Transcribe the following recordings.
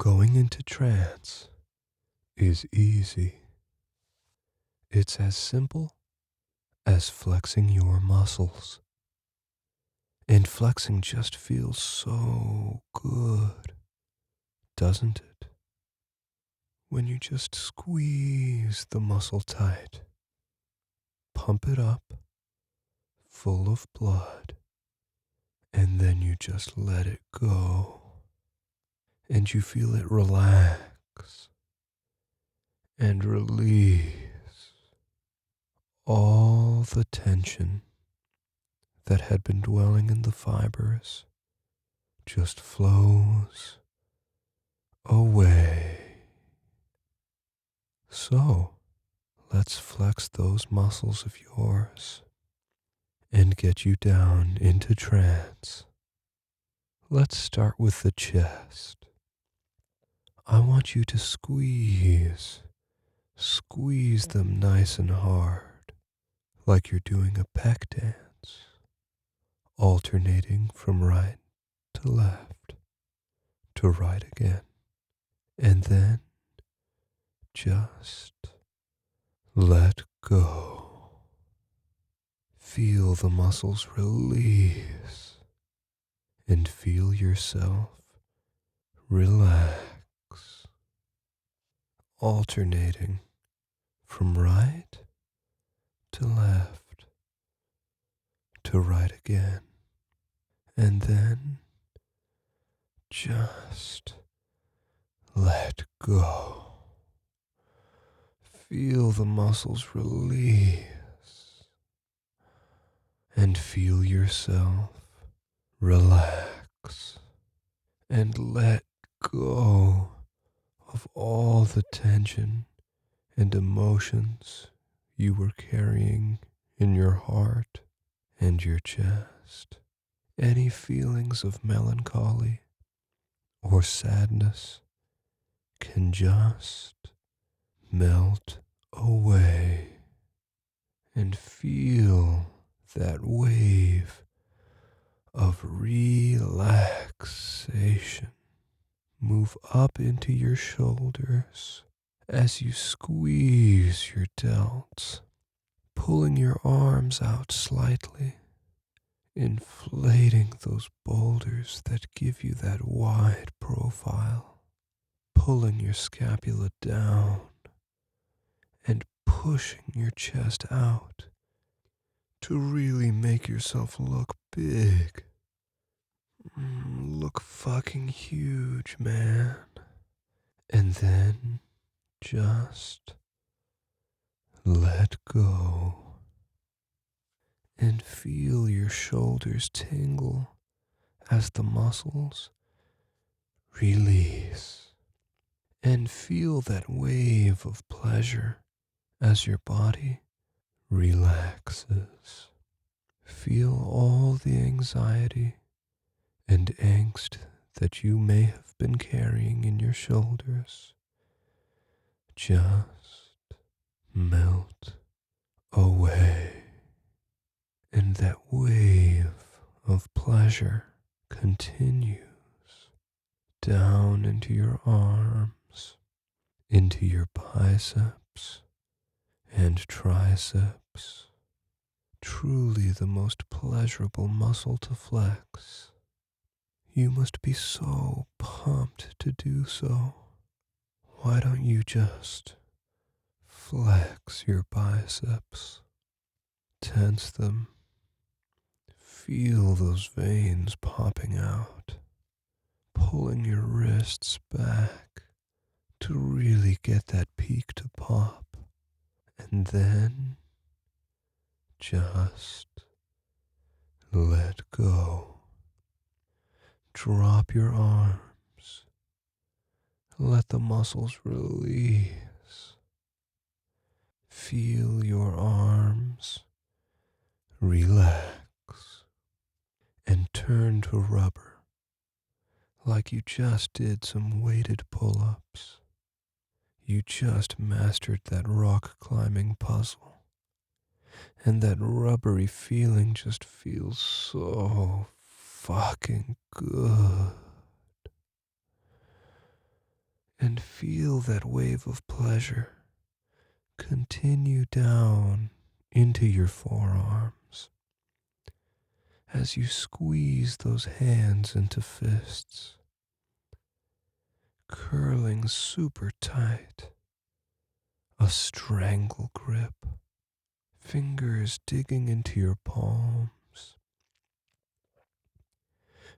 Going into trance is easy. It's as simple as flexing your muscles. And flexing just feels so good, doesn't it? When you just squeeze the muscle tight, pump it up, full of blood, and then you just let it go. And you feel it relax and release all the tension that had been dwelling in the fibers just flows away. So, let's flex those muscles of yours and get you down into trance. Let's start with the chest. I want you to squeeze them nice and hard, like you're doing a pec dance, alternating from right to left to right again. And then just let go. Feel the muscles release and feel yourself relax, alternating from right to left to right again. And then just let go. Feel the muscles release and feel yourself relax and let go of all the tension and emotions you were carrying in your heart and your chest. Any feelings of melancholy or sadness can just melt away and feel that wave of relaxation move up into your shoulders as you squeeze your delts, pulling your arms out slightly, inflating those boulders that give you that wide profile, pulling your scapula down and pushing your chest out to really make yourself look big. Look fucking huge, man. And then just let go and feel your shoulders tingle as the muscles release. And feel that wave of pleasure as your body relaxes. Feel all the anxiety and angst that you may have been carrying in your shoulders just melt away. And that wave of pleasure continues down into your arms, into your biceps and triceps. Truly the most pleasurable muscle to flex. You must be so pumped to do so. Why don't you just flex your biceps, tense them, feel those veins popping out, pulling your wrists back to really get that peak to pop, and then just let go. Drop your arms. Let the muscles release. Feel your arms relax and turn to rubber like you just did some weighted pull-ups. You just mastered that rock climbing puzzle. And that rubbery feeling just feels so fucking good. Feel that wave of pleasure continue down into your forearms as you squeeze those hands into fists, curling super tight, a strangle grip, fingers digging into your palms,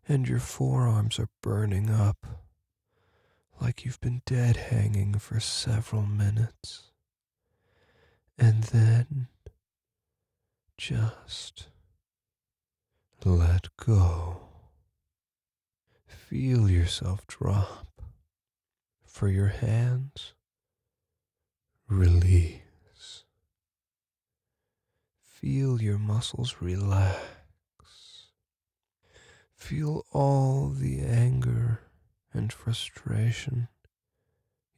and your forearms are burning up like you've been dead hanging for several minutes. And then just let go. Feel yourself drop. For your hands, release. Feel your muscles relax. Feel all the anger and frustration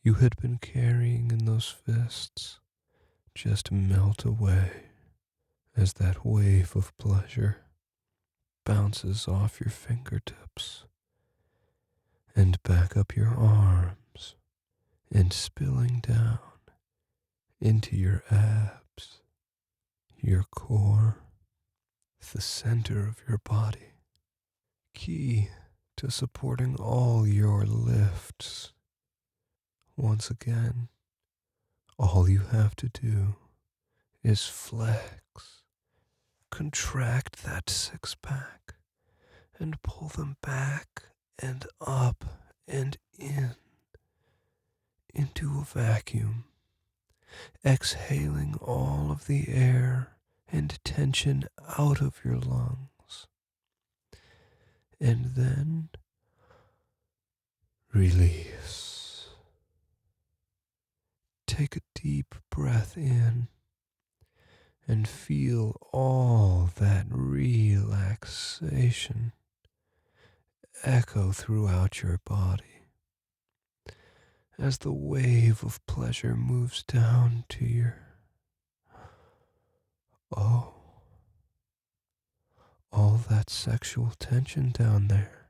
you had been carrying in those fists just melt away as that wave of pleasure bounces off your fingertips and back up your arms and spilling down into your abs, your core, the center of your body, key to supporting all your lifts. Once again, all you have to do is flex, contract that six pack, and pull them back and up and into a vacuum, exhaling all of the air and tension out of your lungs. And then release. Take a deep breath in and feel all that relaxation echo throughout your body as the wave of pleasure moves down to your, oh, all that sexual tension down there.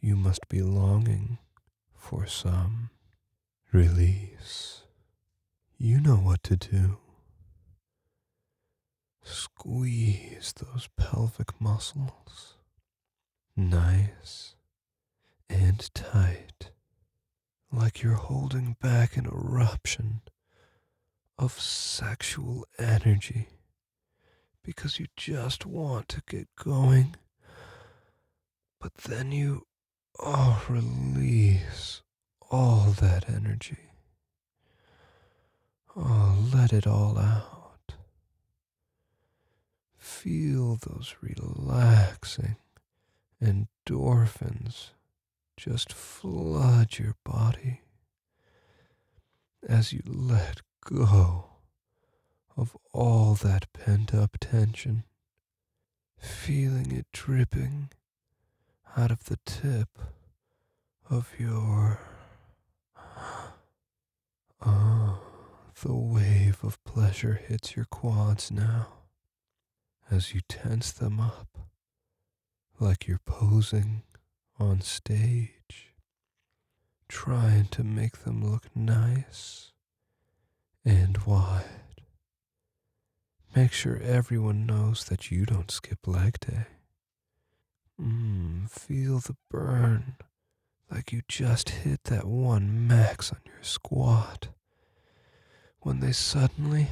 You must be longing for some release. You know what to do. Squeeze those pelvic muscles nice and tight, like you're holding back an eruption of sexual energy because you just want to get going, but then you, release all that energy. Let it all out. Feel those relaxing endorphins just flood your body as you let go of all that pent-up tension, feeling it dripping out of the tip of your... the wave of pleasure hits your quads now as you tense them up like you're posing on stage, trying to make them look nice and wide. Make sure everyone knows that you don't skip leg day. Feel the burn like you just hit that one max on your squat when they suddenly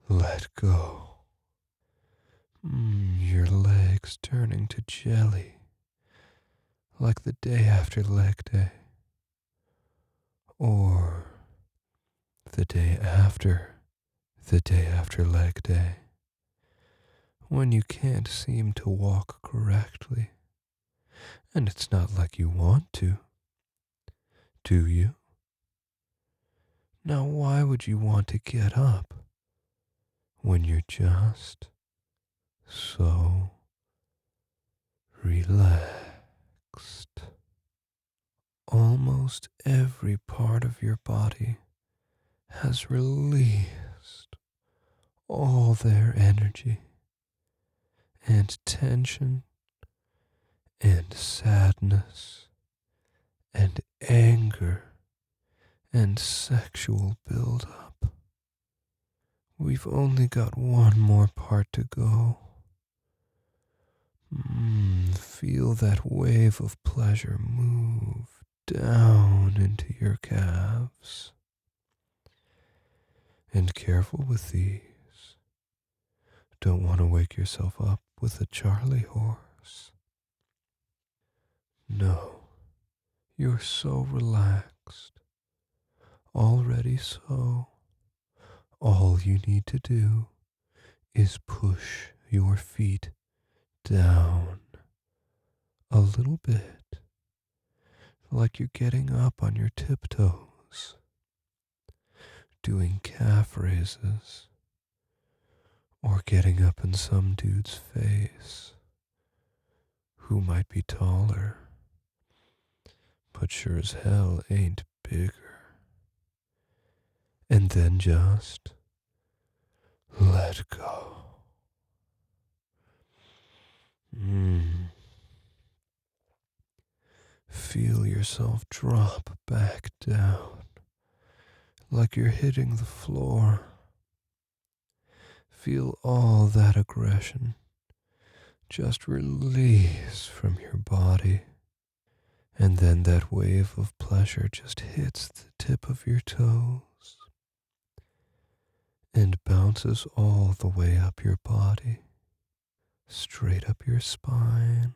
let go. Your legs turning to jelly like the day after leg day, or the day after leg day, when you can't seem to walk correctly. And it's not like you want to, do you? Now why would you want to get up when you're just so relaxed? Almost every part of your body has released all their energy and tension and sadness and anger and sexual buildup. We've only got one more part to go. Feel that wave of pleasure move down into your calves. And careful with these. Don't want to wake yourself up with a Charlie horse. No, you're so relaxed. Already so. All you need to do is push your feet down a little bit, like you're getting up on your tiptoes, doing calf raises, or getting up in some dude's face who might be taller, but sure as hell ain't bigger. And then just let go. Feel yourself drop back down like you're hitting the floor. Feel all that aggression just release from your body. And then that wave of pleasure just hits the tip of your toes and bounces all the way up your body, straight up your spine,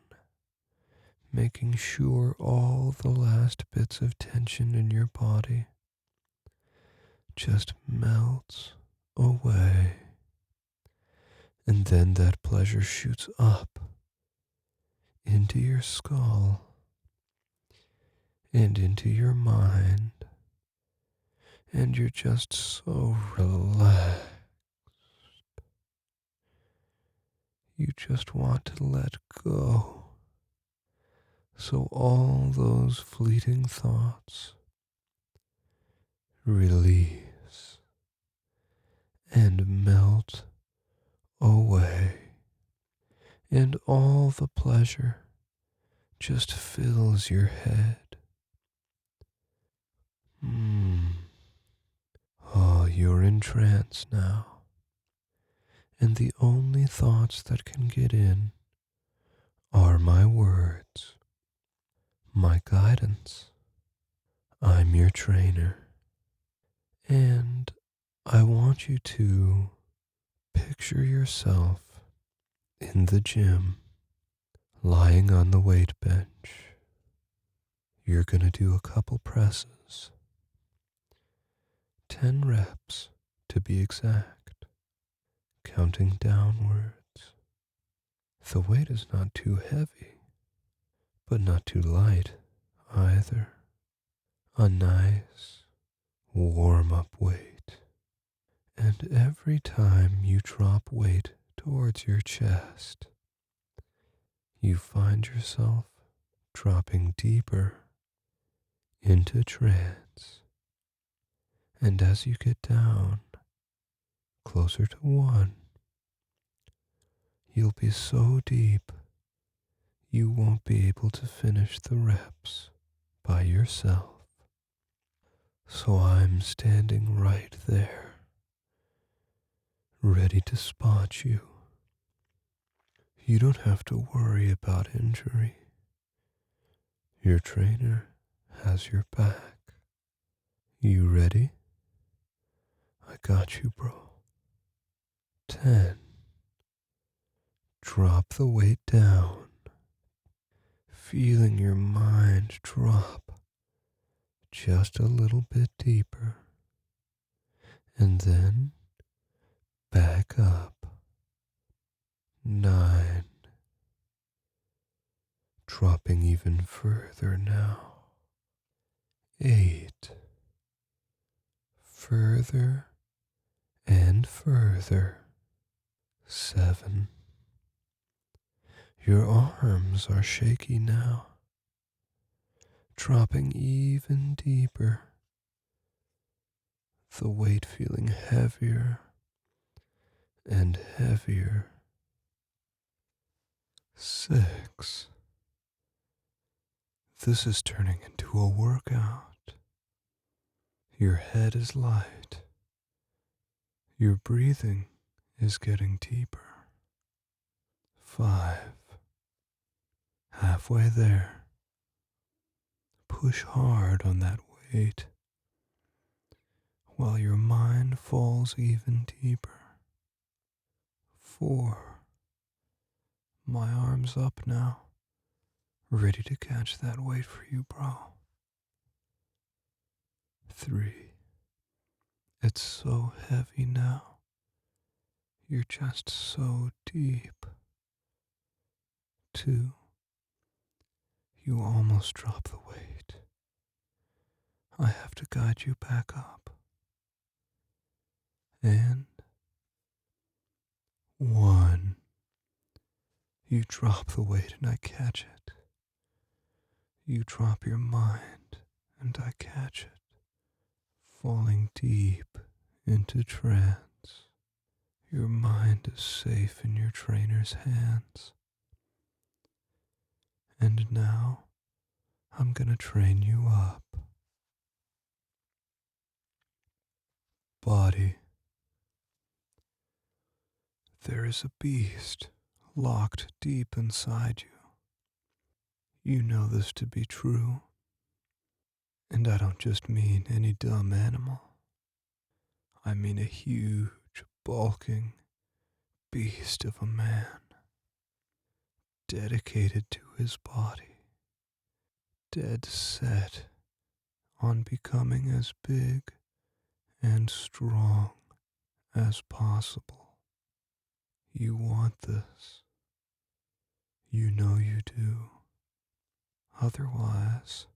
making sure all the last bits of tension in your body just melts away. And then that pleasure shoots up into your skull and into your mind, and you're just so relaxed. You just want to let go. So all those fleeting thoughts release and melt away. And all the pleasure just fills your head. Oh, you're in trance now. And the only thoughts that can get in are my words, my guidance. I'm your trainer. And I want you to picture yourself in the gym, lying on the weight bench. You're going to do a couple presses, 10 reps to be exact, counting downwards. The weight is not too heavy, but not too light either. A nice warm-up weight. And every time you drop weight towards your chest, you find yourself dropping deeper into trance. And as you get down closer to 1, you'll be so deep you won't be able to finish the reps by yourself. So I'm standing right there, ready to spot you. You don't have to worry about injury. Your trainer has your back. You ready? I got you, bro. 10. Drop the weight down, feeling your mind drop just a little bit deeper, and then back up. 9. Dropping even further now. 8. Further and further. 7. Your arms are shaky now, dropping even deeper, the weight feeling heavier and heavier. 6. This is turning into a workout. Your head is light. Your breathing is getting deeper. 5. Halfway there. Push hard on that weight while your mind falls even deeper. 4. My arm's up now, ready to catch that weight for you, bro. 3. It's so heavy now. You're just so deep. 2. You almost drop the weight. I have to guide you back up. And 1. You drop the weight and I catch it. You drop your mind and I catch it, falling deep into trance. Your mind is safe in your trainer's hands. And now I'm gonna train you up. Body. There is a beast locked deep inside you. You know this to be true. And I don't just mean any dumb animal. I mean a huge, bulking beast of a man, dedicated to his body, dead set on becoming as big and strong as possible. You want this. You know you do. Otherwise,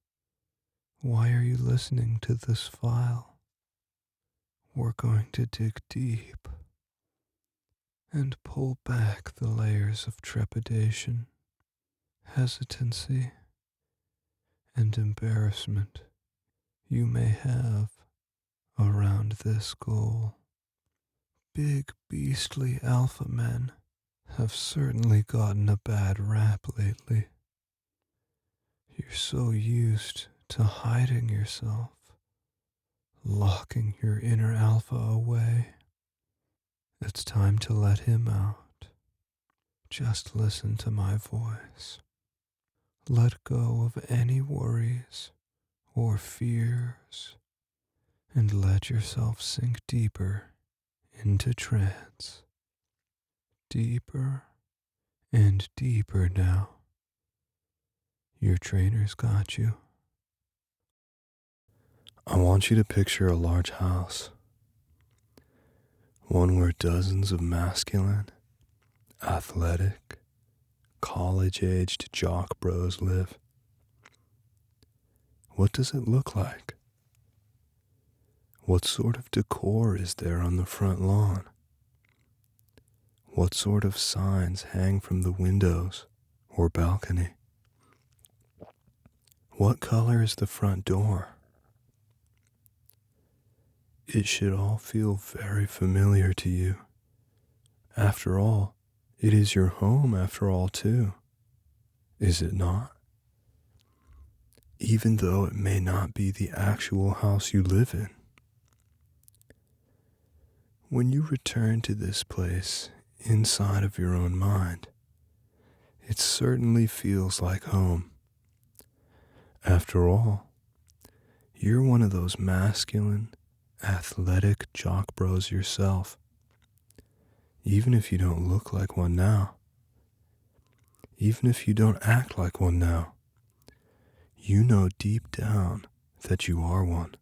why are you listening to this file? We're going to dig deep and pull back the layers of trepidation, hesitancy, and embarrassment you may have around this goal. Big beastly alpha men have certainly gotten a bad rap lately. You're so used to hiding yourself, locking your inner alpha away. It's time to let him out. Just listen to my voice. Let go of any worries or fears and let yourself sink deeper into trance. Deeper and deeper now. Your trainer's got you. I want you to picture a large house. One where dozens of masculine, athletic, college-aged jock bros live. What does it look like? What sort of decor is there on the front lawn? What sort of signs hang from the windows or balcony? What color is the front door? It should all feel very familiar to you. After all, it is your home after all too, is it not? Even though it may not be the actual house you live in. When you return to this place inside of your own mind, it certainly feels like home. After all, you're one of those masculine, athletic jock bros yourself, even if you don't look like one now, even if you don't act like one now, you know deep down that you are one,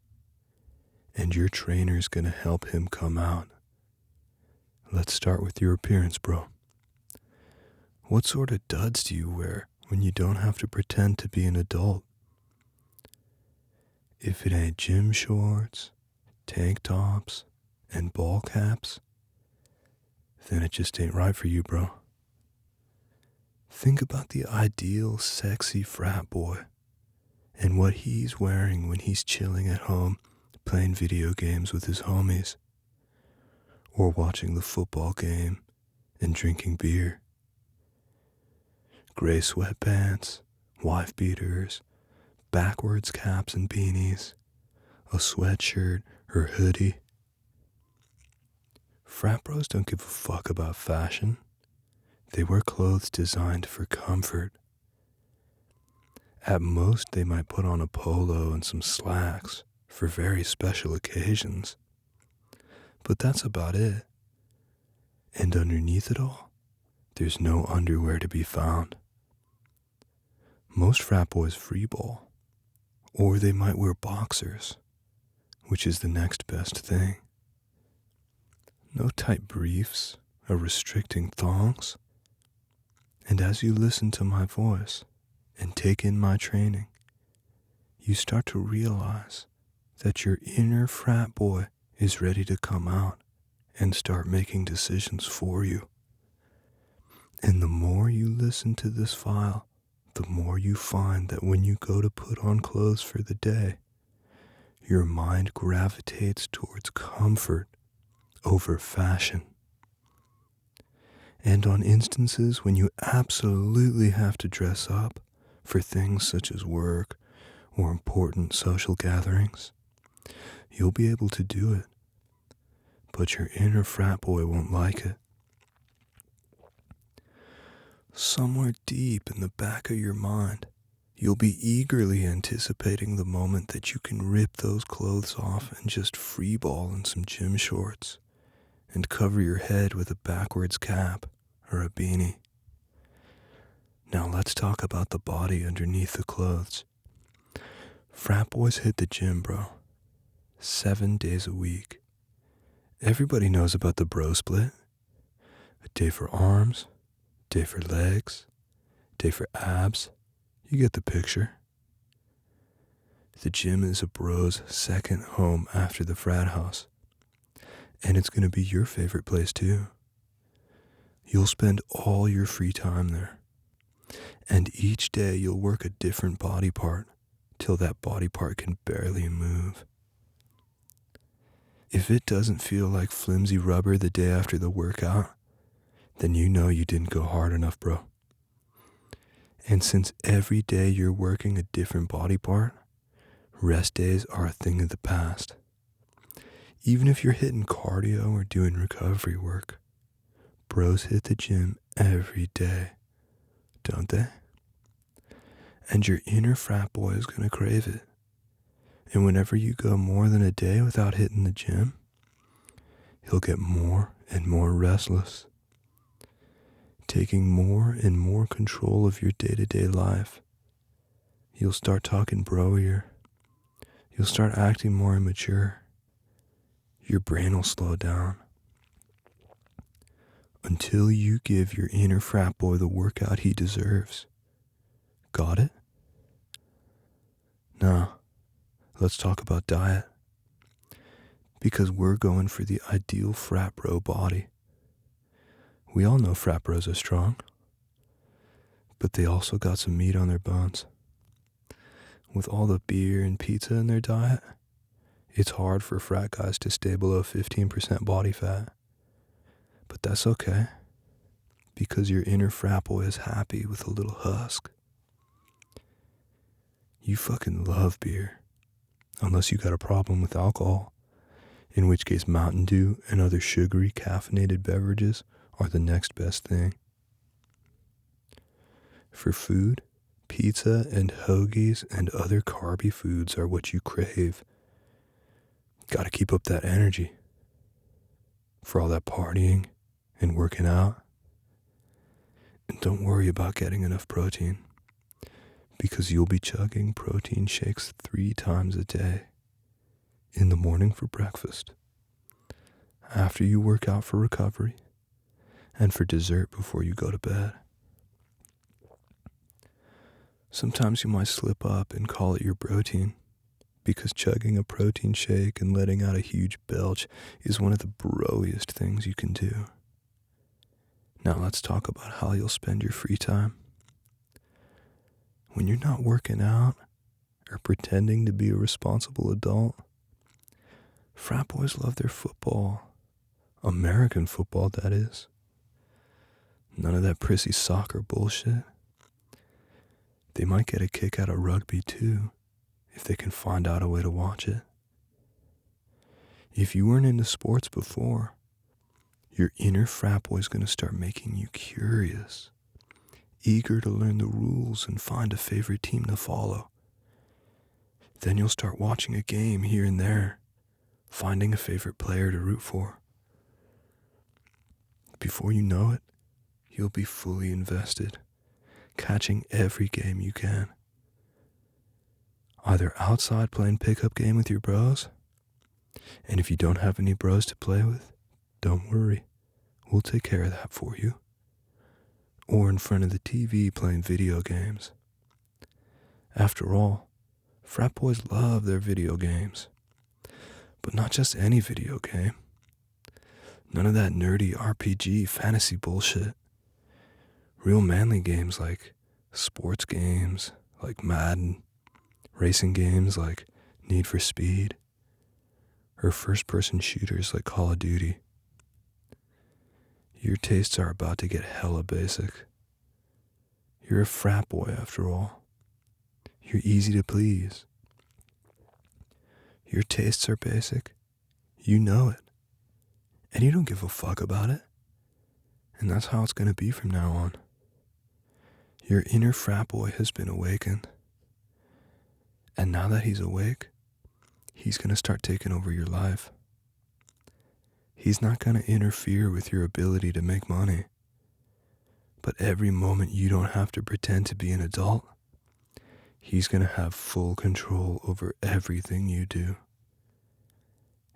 and your trainer's gonna help him come out. Let's start with your appearance, bro. What sort of duds do you wear when you don't have to pretend to be an adult? If it ain't gym shorts, tank tops, and ball caps, then it just ain't right for you, bro. Think about the ideal sexy frat boy and what he's wearing when he's chilling at home playing video games with his homies, or watching the football game and drinking beer. Gray sweatpants, wife beaters, backwards caps and beanies, a sweatshirt, or hoodie. Frat bros don't give a fuck about fashion. They wear clothes designed for comfort. At most, they might put on a polo and some slacks for very special occasions. But that's about it. And underneath it all, there's no underwear to be found. Most frat boys freeball, or they might wear boxers, which is the next best thing. No tight briefs or restricting thongs. And as you listen to my voice and take in my training, you start to realize that your inner frat boy is ready to come out and start making decisions for you. And the more you listen to this file, the more you find that when you go to put on clothes for the day, your mind gravitates towards comfort over fashion. And on instances when you absolutely have to dress up for things such as work or important social gatherings, you'll be able to do it. But your inner frat boy won't like it. Somewhere deep in the back of your mind, you'll be eagerly anticipating the moment that you can rip those clothes off and just freeball in some gym shorts and cover your head with a backwards cap or a beanie. Now let's talk about the body underneath the clothes. Frat boys hit the gym, bro. 7 days a week. Everybody knows about the bro split. A day for arms, day for legs, day for abs. You get the picture. The gym is a bro's second home after the frat house. And it's going to be your favorite place too. You'll spend all your free time there. And each day you'll work a different body part till that body part can barely move. If it doesn't feel like flimsy rubber the day after the workout, then you know you didn't go hard enough, bro. And since every day you're working a different body part, rest days are a thing of the past. Even if you're hitting cardio or doing recovery work, bros hit the gym every day, don't they? And your inner frat boy is going to crave it. And whenever you go more than a day without hitting the gym, he'll get more and more restless, taking more and more control of your day-to-day life. You'll start talking broier. You'll start acting more immature. Your brain will slow down. Until you give your inner frat boy the workout he deserves. Got it? Now, let's talk about diet. Because we're going for the ideal frat bro body. We all know frat bros are strong, but they also got some meat on their bones. With all the beer and pizza in their diet, it's hard for frat guys to stay below 15% body fat. But that's okay, because your inner frat boy is happy with a little husk. You fucking love beer, unless you got a problem with alcohol, in which case Mountain Dew and other sugary caffeinated beverages are the next best thing. For food, pizza and hoagies and other carby foods are what you crave. Gotta keep up that energy for all that partying and working out. And don't worry about getting enough protein, because you'll be chugging protein shakes 3 times a day. In the morning for breakfast, after you work out for recovery, and for dessert before you go to bed. Sometimes you might slip up and call it your protein, because chugging a protein shake and letting out a huge belch is one of the broiest things you can do. Now let's talk about how you'll spend your free time. When you're not working out or pretending to be a responsible adult, frat boys love their football. American football, that is. None of that prissy soccer bullshit. They might get a kick out of rugby too, if they can find out a way to watch it. If you weren't into sports before, your inner frat boy is going to start making you curious, eager to learn the rules and find a favorite team to follow. Then you'll start watching a game here and there, finding a favorite player to root for. Before you know it, you'll be fully invested, catching every game you can. Either outside playing pickup game with your bros, and if you don't have any bros to play with, don't worry, we'll take care of that for you. Or in front of the TV playing video games. After all, frat boys love their video games. But not just any video game. None of that nerdy RPG fantasy bullshit. Real manly games like sports games like Madden, racing games like Need for Speed, or first-person shooters like Call of Duty. Your tastes are about to get hella basic. You're a frat boy after all. You're easy to please. Your tastes are basic. You know it. And you don't give a fuck about it. And that's how it's going to be from now on. Your inner frat boy has been awakened. And now that he's awake, he's going to start taking over your life. He's not going to interfere with your ability to make money. But every moment you don't have to pretend to be an adult, he's going to have full control over everything you do.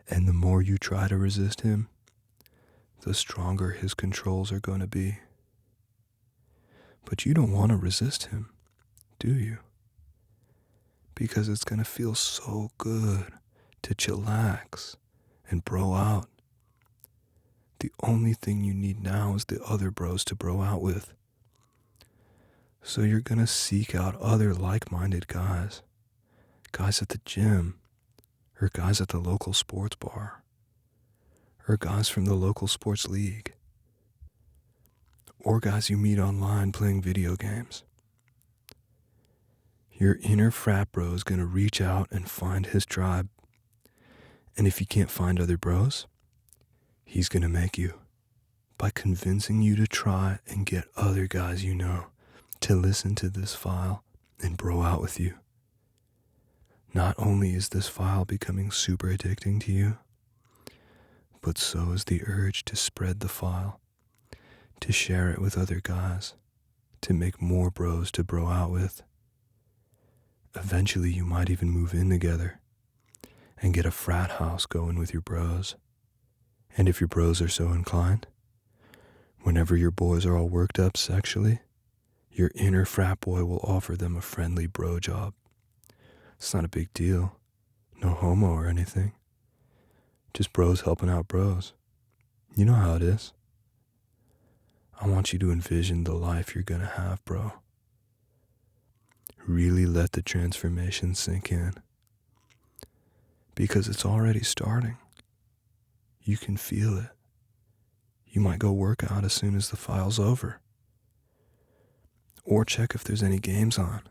And the more you try to resist him, the stronger his controls are going to be. But you don't want to resist him, do you? Because it's going to feel so good to chillax and bro out. The only thing you need now is the other bros to bro out with. So you're going to seek out other like-minded guys. Guys at the gym, or guys at the local sports bar, or guys from the local sports league, or guys you meet online playing video games. Your inner frat bro is going to reach out and find his tribe. And if you can't find other bros, he's going to make you by convincing you to try and get other guys you know to listen to this file and bro out with you. Not only is this file becoming super addicting to you, but so is the urge to spread the file, to share it with other guys, to make more bros to bro out with. Eventually you might even move in together and get a frat house going with your bros. And if your bros are so inclined, whenever your boys are all worked up sexually, your inner frat boy will offer them a friendly bro job. It's not a big deal. No homo or anything. Just bros helping out bros. You know how it is. I want you to envision the life you're gonna have, bro. Really let the transformation sink in. Because it's already starting. You can feel it. You might go work out as soon as the file's over. Or check if there's any games on.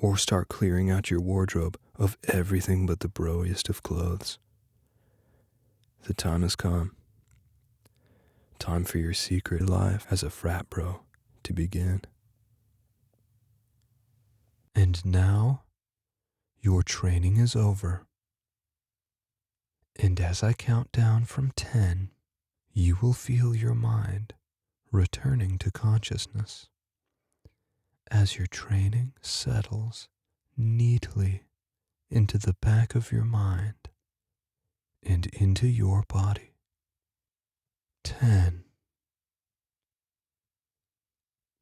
Or start clearing out your wardrobe of everything but the broiest of clothes. The time has come. Time for your secret life as a frat bro to begin. And now, your training is over. And as I count down from 10, you will feel your mind returning to consciousness as your training settles neatly into the back of your mind and into your body. 10,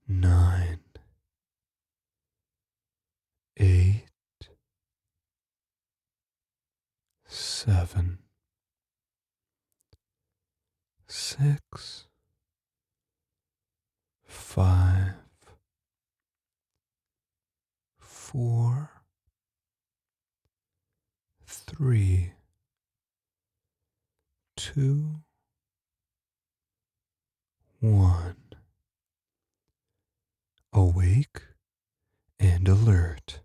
9, 8, 7, 6, 5, 4, 3, 2, 1. Awake and alert.